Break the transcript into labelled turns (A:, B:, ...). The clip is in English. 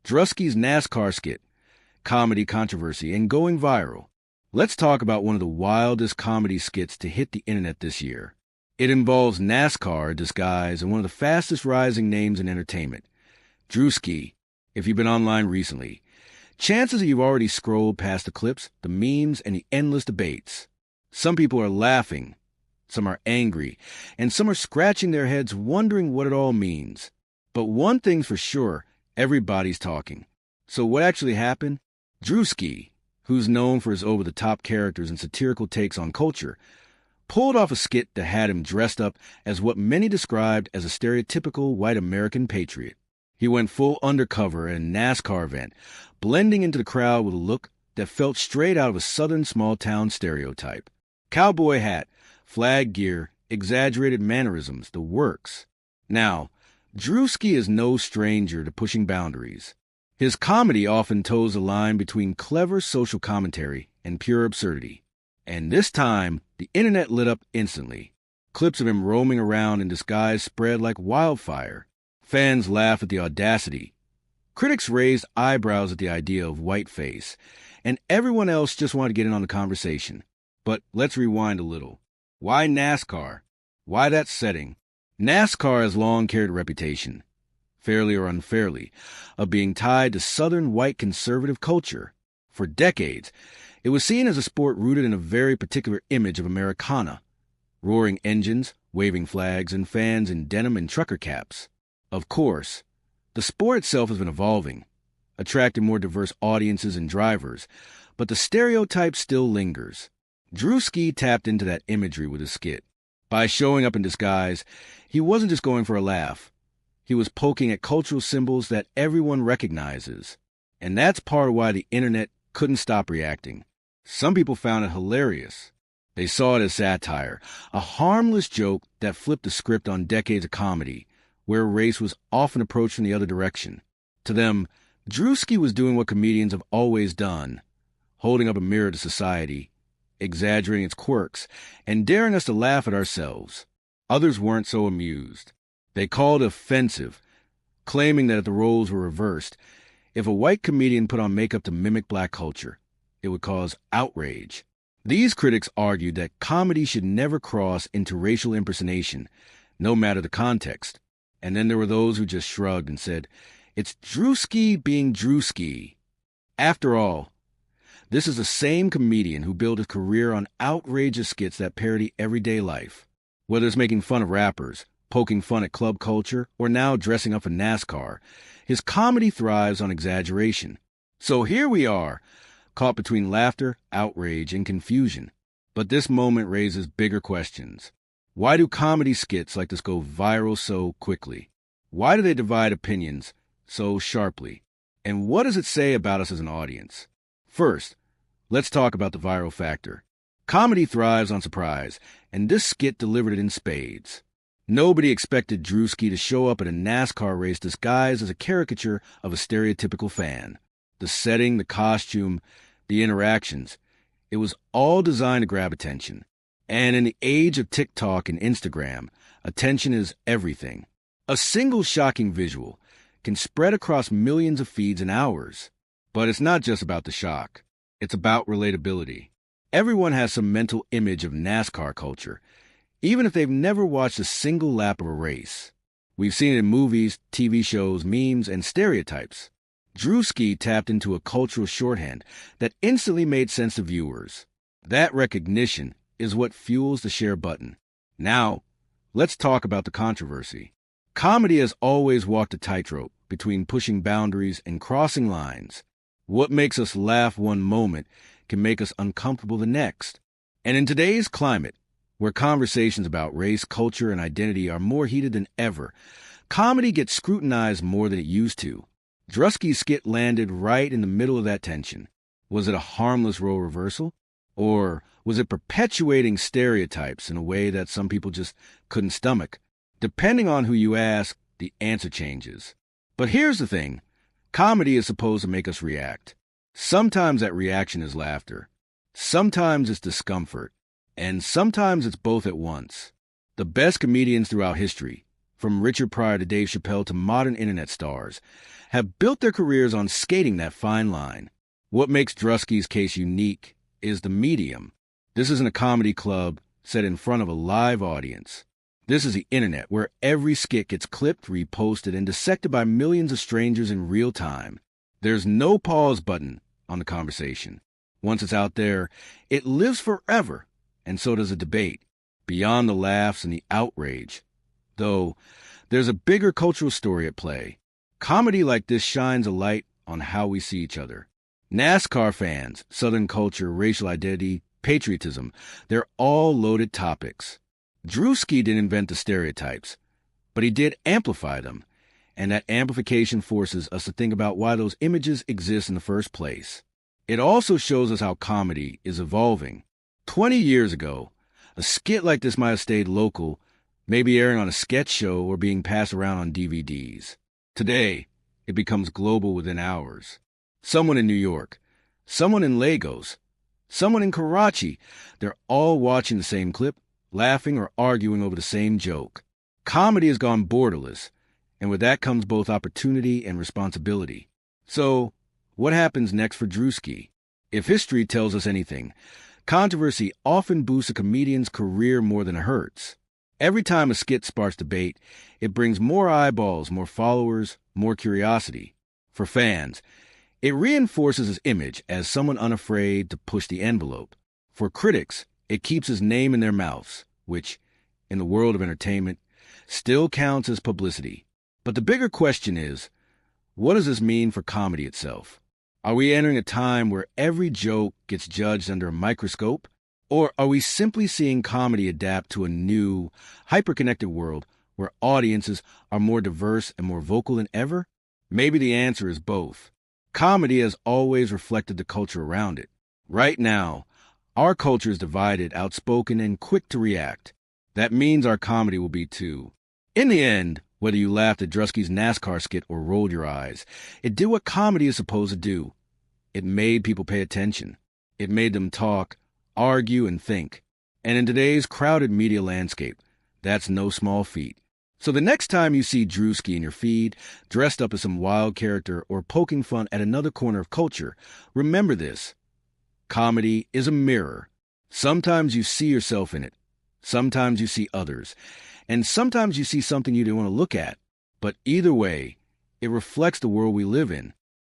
A: Druski's NASCAR skit, comedy controversy, and going viral. Let's talk about one of the wildest comedy skits to hit the internet this year. It involves NASCAR disguise and one of the fastest rising names in entertainment, Druski. If you've been online recently, chances are you've already scrolled past the clips, the memes, and the endless debates. Some people are laughing, some are angry, and some are scratching their heads wondering what it all means. But one thing's for sure, everybody's talking. So what actually happened? Druski, who's known for his over-the-top characters and satirical takes on culture, pulled off a skit that had him dressed up as what many described as a stereotypical white American patriot. He went full undercover at a NASCAR event, blending into the crowd with a look that felt straight out of a southern small-town stereotype. Cowboy hat, flag gear, exaggerated mannerisms, the works. Now, Druski is no stranger to pushing boundaries. His comedy often toes the line between clever social commentary and pure absurdity. And this time, the internet lit up instantly. Clips of him roaming around in disguise spread like wildfire. Fans laughed at the audacity. Critics raised eyebrows at the idea of Whiteface, and everyone else just wanted to get in on the conversation. But let's rewind a little. Why NASCAR? Why that setting? NASCAR has long carried a reputation, fairly or unfairly, of being tied to Southern white conservative culture. For decades, it was seen as a sport rooted in a very particular image of Americana: roaring engines, waving flags, and fans in denim and trucker caps. Of course, the sport itself has been evolving, attracting more diverse audiences and drivers, but the stereotype still lingers. Druski tapped into that imagery with his skit. By showing up in disguise, he wasn't just going for a laugh. He was poking at cultural symbols that everyone recognizes. And that's part of why the internet couldn't stop reacting. Some people found it hilarious. They saw it as satire, a harmless joke that flipped the script on decades of comedy, where race was often approached from the other direction. To them, Druski was doing what comedians have always done, holding up a mirror to society, exaggerating its quirks, and daring us to laugh at ourselves. Others weren't so amused. They called it offensive, claiming that if the roles were reversed, if a white comedian put on makeup to mimic black culture, it would cause outrage. These critics argued that comedy should never cross into racial impersonation, no matter the context. And then there were those who just shrugged and said, "It's Druski being Druski." After all, this is the same comedian who built his career on outrageous skits that parody everyday life. Whether it's making fun of rappers, poking fun at club culture, or now dressing up for NASCAR, his comedy thrives on exaggeration. So here we are, caught between laughter, outrage, and confusion. But this moment raises bigger questions. Why do comedy skits like this go viral so quickly? Why do they divide opinions so sharply? And what does it say about us as an audience? First, let's talk about the viral factor. Comedy thrives on surprise, and this skit delivered it in spades. Nobody expected Druski to show up at a NASCAR race disguised as a caricature of a stereotypical fan. The setting, the costume, the interactions, it was all designed to grab attention. And in the age of TikTok and Instagram, attention is everything. A single shocking visual can spread across millions of feeds in hours. But it's not just about the shock. It's about relatability. Everyone has some mental image of NASCAR culture, even if they've never watched a single lap of a race. We've seen it in movies, TV shows, memes, and stereotypes. Druski tapped into a cultural shorthand that instantly made sense to viewers. That recognition is what fuels the share button. Now, let's talk about the controversy. Comedy has always walked a tightrope between pushing boundaries and crossing lines. What makes us laugh one moment can make us uncomfortable the next. And in today's climate, where conversations about race, culture, and identity are more heated than ever, comedy gets scrutinized more than it used to. Druski's skit landed right in the middle of that tension. Was it a harmless role reversal? Or was it perpetuating stereotypes in a way that some people just couldn't stomach? Depending on who you ask, the answer changes. But here's the thing. Comedy is supposed to make us react. Sometimes that reaction is laughter. Sometimes it's discomfort. And sometimes it's both at once. The best comedians throughout history, from Richard Pryor to Dave Chappelle to modern internet stars, have built their careers on skating that fine line. What makes Druski's case unique is the medium. This isn't a comedy club set in front of a live audience. This is the internet, where every skit gets clipped, reposted, and dissected by millions of strangers in real time. There's no pause button on the conversation. Once it's out there, it lives forever, and so does a debate, beyond the laughs and the outrage. Though, there's a bigger cultural story at play. Comedy like this shines a light on how we see each other. NASCAR fans, Southern culture, racial identity, patriotism, they're all loaded topics. Druski didn't invent the stereotypes, but he did amplify them, and that amplification forces us to think about why those images exist in the first place. It also shows us how comedy is evolving. 20 years ago, a skit like this might have stayed local, maybe airing on a sketch show or being passed around on DVDs. Today, it becomes global within hours. Someone in New York, someone in Lagos, someone in Karachi, they're all watching the same clip, laughing or arguing over the same joke. Comedy has gone borderless, and with that comes both opportunity and responsibility. So, what happens next for Druski? If history tells us anything, controversy often boosts a comedian's career more than it hurts. Every time a skit sparks debate, it brings more eyeballs, more followers, more curiosity. For fans, it reinforces his image as someone unafraid to push the envelope. For critics, it keeps his name in their mouths, which, in the world of entertainment, still counts as publicity. But the bigger question is, what does this mean for comedy itself? Are we entering a time where every joke gets judged under a microscope? Or are we simply seeing comedy adapt to a new, hyper-connected world where audiences are more diverse and more vocal than ever? Maybe the answer is both. Comedy has always reflected the culture around it. Right now, our culture is divided, outspoken, and quick to react. That means our comedy will be too. In the end, whether you laughed at Druski's NASCAR skit or rolled your eyes, it did what comedy is supposed to do. It made people pay attention. It made them talk, argue, and think. And in today's crowded media landscape, that's no small feat. So the next time you see Druski in your feed, dressed up as some wild character or poking fun at another corner of culture, remember this. Comedy is a mirror. Sometimes you see yourself in it. Sometimes you see others. And sometimes you see something you didn't want to look at. But either way, it reflects the world we live in.